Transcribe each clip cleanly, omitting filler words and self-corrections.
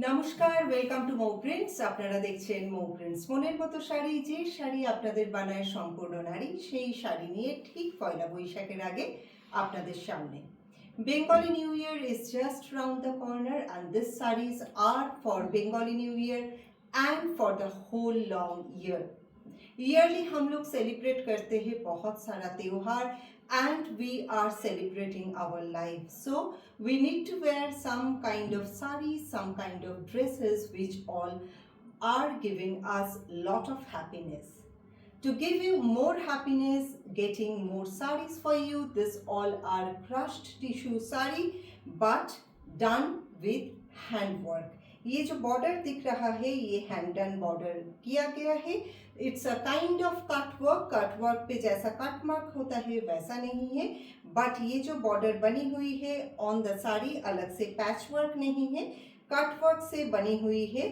নমস্কার, welcome to Mou prints. আপনারা দেখছেন মৌ প্রিন্টস। মনের মতো শাড়ি, যে শাড়ি আপনাদের বানায় সম্পূর্ণ নারী, সেই শাড়ি নিয়ে ঠিক পয়লা বৈশাখের আগে আপনাদের সামনে। Bengali New Year is just round the corner and these sarees are for Bengali New Year and for the whole long year. Yearly हम लोग सेलिब्रेट करते हैं बहुत सारा त्योहार and we are celebrating our life, so we need to wear some kind of sarees, some kind of dresses which all are giving us lot of happiness. To give you more happiness, getting more sarees for you, this all are crushed tissue saree but done with handwork. ये जो border दिख रहा है ये hand done border किया गया है. It's a kind of cut work पे जैसा कट मार्क होता है वैसा नहीं है, बट ये जो बॉर्डर बनी हुई है ऑन द साड़ी अलग से पैच वर्क नहीं है, कट वर्क से बनी हुई है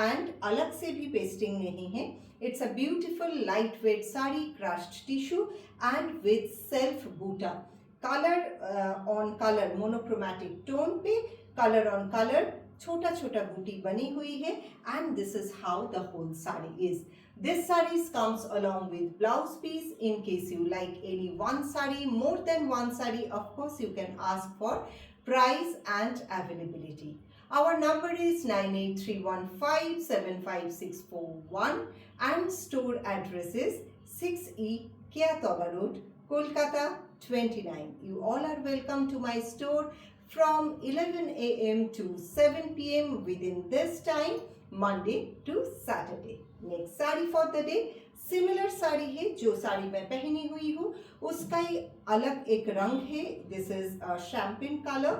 एंड अलग से भी पेस्टिंग नहीं है. It's a beautiful light weight sari, crushed tissue and with self buta. Colour on colour monochromatic tone पे कलर ऑन कलर छोटा छोटा बूटी बनी हुई है and this is how the whole sari is. This sarees comes along with blouse piece. In case you like any one saree, more than one saree, of course you can ask for price and availability. Our number is 9831575641 and store address is 6E Kiatoba Road, Kolkata 29. You all are welcome to my store from 11 a.m. to 7 p.m. within this time, Monday to Saturday. Next sari for the day similar sari है जो साड़ी मैं पहनी हुई हूँ उसका ही अलग एक रंग है. This is champagne colour,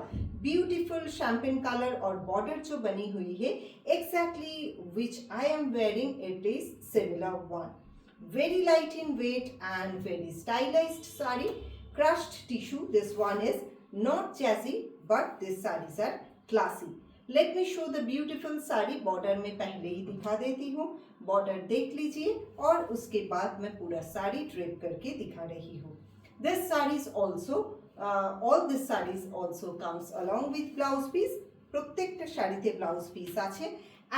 beautiful champagne colour और बॉर्डर जो बनी हुई है exactly which I am wearing it is similar one. Very light in weight and very stylised sari, crushed tissue. This one is not जैसी but this saris are classy. Let me show the beautiful sari. Border में पहले ही दिखा देती हूँ, border देख लीजिए और उसके बाद मैं पूरा साड़ी ड्रेप करके दिखा रही हूँ. This saris also all this saris also comes along with blouse piece. প্রত্যেকটা শাড়িতে ব্লাউজ পিস আছে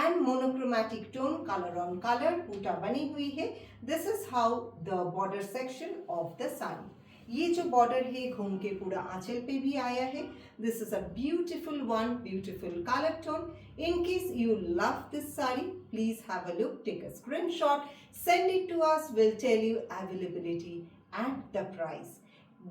and monochromatic tone colour on colour बूटा बनी हुई है. This is how the border section of the sari. ये जो बॉर्डर है घूम के पूरा आंचल पे भी आया है. This is a beautiful one, beautiful colour tone. In case you love this saree, please have a look, take a screenshot, send it to us. We'll tell you availability and the price.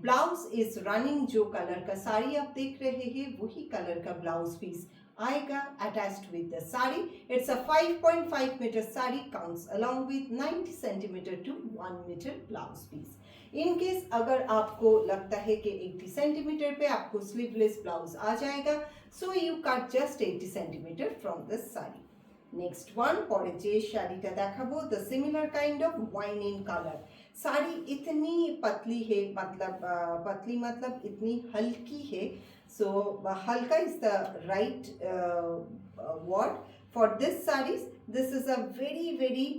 Blouse is running. जो colour का साड़ी आप देख रहे हैं वही colour का blouse piece आएगा attached with the sari. It's a 5.5 metre sari, comes along with 90 centimetre to 1 metre blouse piece. In case अगर आपको लगता है कि 80 सेंटीमीटर पे आपको स्लीवलेस ब्लाउज आ जाएगा, so you cut just 80 centimetre from this sari. Next one পরে যে শাড়িটা দেখাবো the similar kind of wine in colour. Sari इतनी पतली है, मतलब पतली मतलब इतनी हल्की है. सो हल्का is the right word for this saris. This is a very very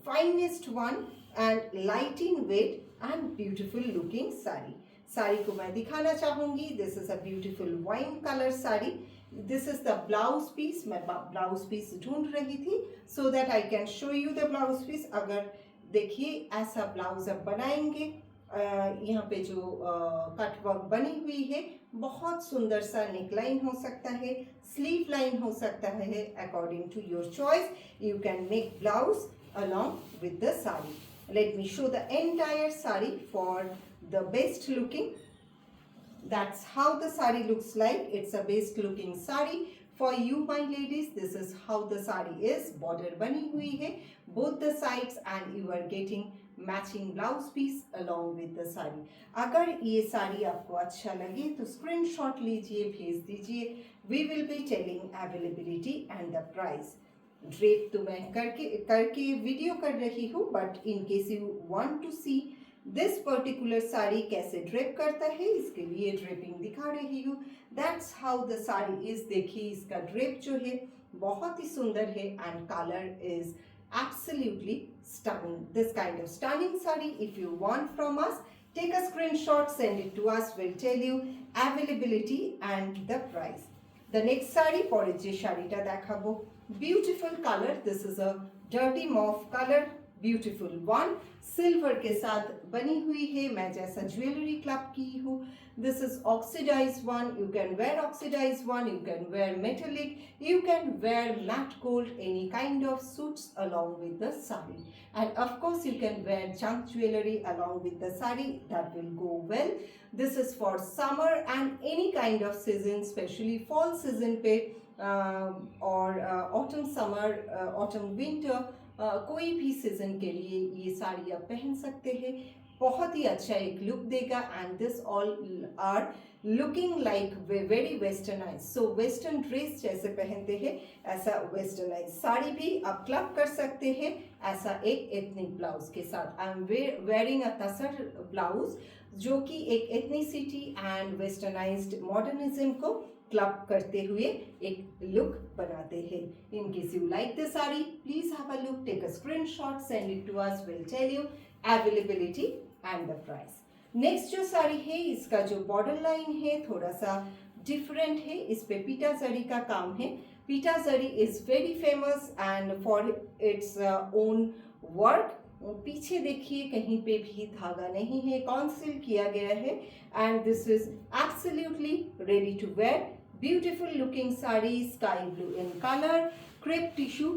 finest one and light in weight and beautiful looking sari. Sari को मैं दिखाना चाहूँगी. This is a beautiful wine colour sari. This is the blouse piece. मैं blouse piece ढूंढ रही थी so that I can show you the blouse piece. अगर देखिए ऐसा ब्लाउज अब बनाएंगे, यहाँ पे जो कट वर्क बनी हुई है बहुत सुंदर सा नेक लाइन हो सकता है, स्लीव लाइन हो सकता है. According to your choice you can make blouse along with the saree. Let me show the entire saree for the best looking. That's how the saree looks like. It's a best looking saree for you my ladies. This is how the saree is. Border bani hui hai both the sides and you are getting matching blouse piece along with the saree. अगर ये साड़ी आपको अच्छा लगे तो screenshot लीजिए, भेज दीजिए. We will be telling availability and the price. Drape तो मैं करके वीडियो कर रही हूँ, but in case you want to see this particular sari कैसे ड्रेप करता है इसके लिए ड्रेपिंग दिखा रही हूँ. That's how the sari is. देखिए इसका ड्रेप जो है बहुत ही सुंदर है and colour is absolutely stunning. This kind of stunning saree if you want from us, take a screenshot, send it to us. We'll tell you availability and the price. The next sari, পরের যে শাড়িটা দেখাবো, beautiful colour, this is a dirty mauve colour, beautiful one, silver के साथ बनी हुई है, मैं जैसा ज्वेलरी क्लब की हूँ. This is oxidise one, you can wear oxidise one, you can wear metallic, you can wear matte gold, any kind of suits along with the sari, and of course you can wear junk jewelry along with the sari, that will go well. This is for summer and any kind of season, especially fall season पे और autumn summer, autumn winter, कोई भी season के लिए ये साड़ी आप पहन सकते हैं. बहुत ही अच्छा एक लुक देगा, and this all are looking like very westernise. So western dress जैसे पहनते हैं ऐसा वेस्टर्नाइज साड़ी भी आप क्लब कर सकते हैं, ऐसा एक एथनिक ब्लाउज के साथ. I am wearing a tussar blouse जो कि एक एथनिसिटी एंड वेस्टर्नाइज्ड मॉडर्निज्म को क्लब करते हुए एक लुक बनाते हैं. In case you like this sari, please have a look, take a screenshot, send it to us, will tell you availability and the price. Next जो साड़ी है, इसका जो बॉर्डर लाइन है थोड़ा सा डिफरेंट है, इस पे पीटा जरी का काम है. पीटा zari is very famous and for its own work. पीछे देखिए कहीं पे भी धागा नहीं है, कॉन्सिल किया गया है, and this is absolutely ready to wear. Beautiful looking sari, sky blue in colour, crepe tissue,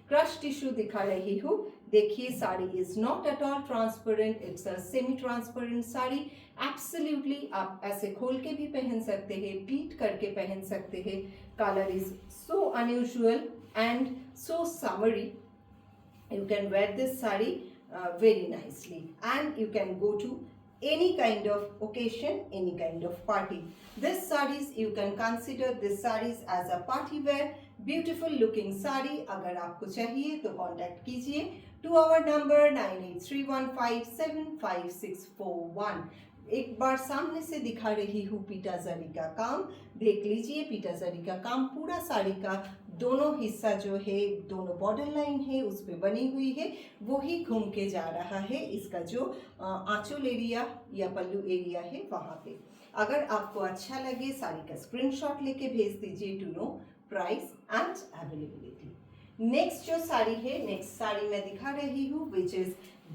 crush tissue दिखा रही हूँ. देखिए sari is not at all transparent, it's a semi transparent sari. Absolutely आप ऐसे खोल के भी पहन सकते हैं, प्लीट करके पहन सकते हैं. Colour is so unusual and so summary. You can wear this sari very nicely, and you can go to any kind of occasion, any kind of party. This sarees, you can consider this sarees as a party wear. Beautiful looking sari. अगर आपको चाहिए तो contact कीजिए to our number 9831575641. एक बार सामने से दिखा रही हूँ पीटा जरी का काम, देख लीजिए. पीटा जरी का काम पूरा साड़ी का दोनों हिस्सा जो है, दोनों बॉर्डर लाइन है उस पे बनी हुई है, वो ही घूम के जा रहा है. इसका जो आंचल एरिया या पल्लू एरिया है वहाँ पे. अगर आपको अच्छा लगे, साड़ी का स्क्रीनशॉट लेके भेज दीजिए to know price and availability. Next जो साड़ी है, नेक्स्ट साड़ी मैं दिखा रही हूँ which is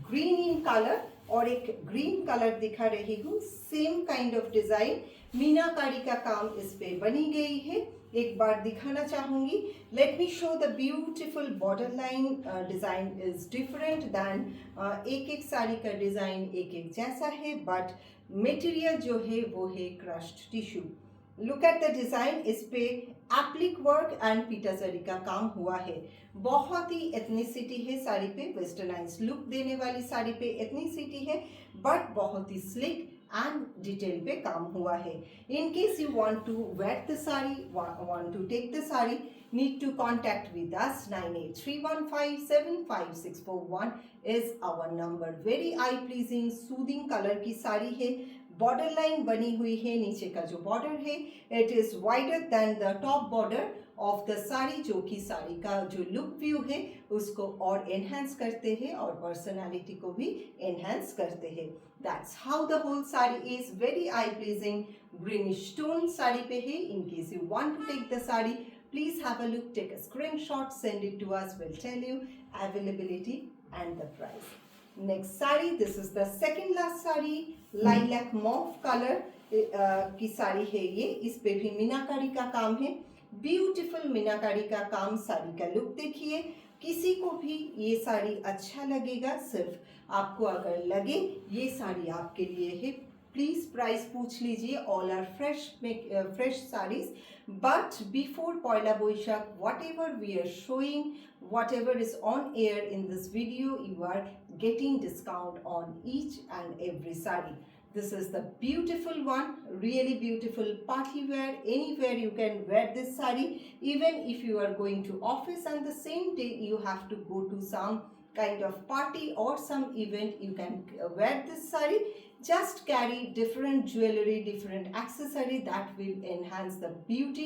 green in colour, और एक ग्रीन कलर दिखा रही हूँ. Same kind of design, meenakari का काम इस पे बनी गई है. एक बार दिखाना चाहूंगी. Late me show the beautiful border line. Design is different than, एक एक साड़ी का डिजाइन एक एक जैसा है, बट मटेरियल जो है वो है crushed tissue. Look at the design, इस पे एप्लिक वर्क एंड पीटा जरी का काम हुआ है. बहुत ही एथनिसिटी है साड़ी पे, वेस्टर्नाइज लुक देने वाली साड़ी पे एथनिसिटी है, बट बहुत ही स्लिक एंड डिटेल पे काम हुआ है. In case you want to wear the sari, want to take the sari, need to contact with us. 9831575641 is our number. Very eye pleasing soothing color की साड़ी है. बॉर्डर लाइन बनी हुई है, नीचे का जो बॉर्डर है it is wider than the top border of the sari, जो कि साड़ी का जो लुक व्यू है उसको और एनहांस करते हैं और पर्सनालिटी को भी एनहांस करते हैं. That's how the whole sari is. Very eye pleasing greenish tone sari पे है. In case you want to take the sari, please have a look, take a screenshot, send it to us, we'll tell you availability and the price. Next sari, this is the second last sari, lilac mauve color की साड़ी है ये. इस पे भी मीनाकारी का काम है. Beautiful मीनाकारी का काम. साड़ी का लुक देखिए. किसी को भी ये साड़ी अच्छा लगेगा. सिर्फ आपको अगर लगे ये साड़ी आपके लिए है, प्लीज प्राइस पूछ लीजिए. All are fresh saris, but before Poila Boishakh, whatever we are showing, whatever is on air in this video, you are getting discount on each and every saree. This is the beautiful one, really beautiful party wear. Anywhere you can wear this saree. Even if you are going to office and the same day you have to go to some kind of party or some event, you can wear this saree. Just carry different jewelry, different accessory, that will enhance the beauty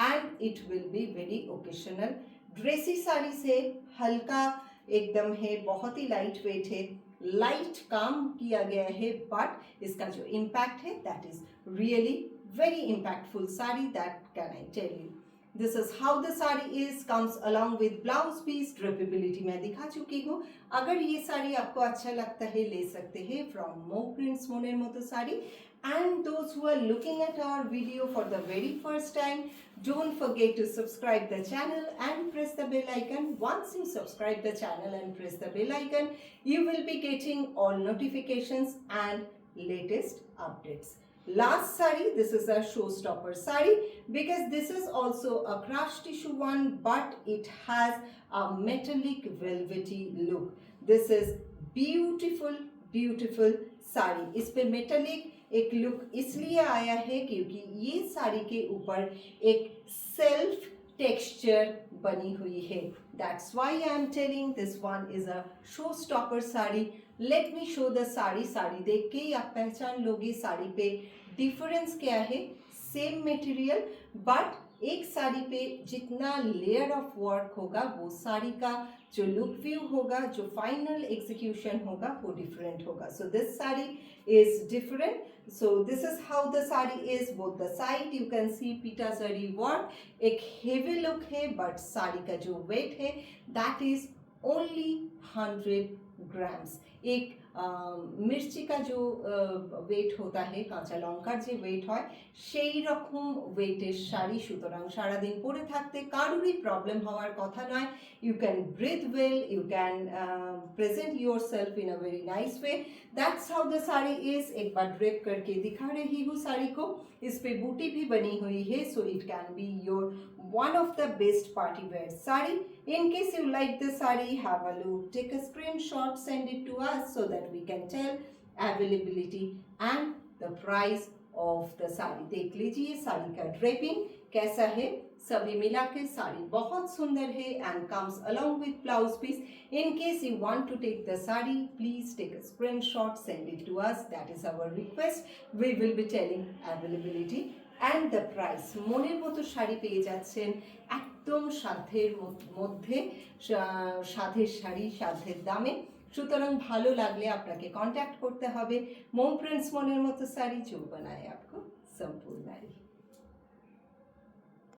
and it will be very occasional. Dressy sari से हल्का एकदम है, बहुत ही light weight है, light काम किया गया है, बट इसका जो इम्पैक्ट है that is really very impactful sari, that can I tell you. This is how the sari is, comes along with blouse piece. Drapability मैं दिखा चुकी हूँ. अगर ये साड़ी आपको अच्छा लगता है ले सकते हैं from Mo Prints मोनेर मोतो sari. And those who are looking at our video for the very first time, don't forget to subscribe the channel and press the bell icon. Once you subscribe the channel and press the bell icon, you will be getting all notifications and latest updates. Last sari, this is a showstopper sari because this is also a crush tissue one, but it has a metallic velvety look. This is beautiful, beautiful sari. इस पे metallic एक look इसलिए आया है क्योंकि ये साड़ी के ऊपर एक सेल्फ टेक्सचर बनी हुई है. That's why I am telling this one is a showstopper sari. Let me show the sari. Sari देख के ही आप पहचान लोगे साड़ी पे डिफरेंस क्या है. सेम मटेरियल बट एक साड़ी पे जितना लेयर ऑफ वर्क होगा वो साड़ी का जो लुक व्यू होगा, जो फाइनल एग्जीक्यूशन होगा वो डिफरेंट होगा. So this sari is different. So this is how the sari is. Both the side you can see pita zari work. एक heavy look है but साड़ी का जो weight है that is only 100 grams. एक मिर्ची का जो वेट होता है কাঁচা লঙ্কার যে ওয়েট হয় সেই রকম ওয়েটের শাড়ি, সুতরাং সারাদিন পরে থাকতে কারোরই প্রবলেম হওয়ার কথা নয়. You can breathe well, you can present yourself in a very nice way. That's how the sari is. एक बार ड्रेप करके दिखा रही हूँ साड़ी को. इस पे बूटी भी बनी हुई है, so it can be your one of the best party wear sari. In case you like this sari, have a look, take a screenshot, send it to us so that we can tell availability and the price of the sari. देख लीजिए साड़ी का draping कैसा है. सभी मिला के साड़ी बहुत सुंदर है and comes along with blouse piece. In case you want to take the sari, please take a screenshot, send it to us. That is our request. We will be telling availability and the price. মনের মতো শাড়ি পেয়ে যাচ্ছেন একদম সাধ্যের মধ্যে, সাধ্যের শাড়ি সাধ্যের দামে. সুতরাং ভালো লাগলে আপনাকে কন্ট্যাক্ট করতে হবে. Mo Prints मोनेर मोतो साड़ी जो बनाए आपको संपूर्ण नारी.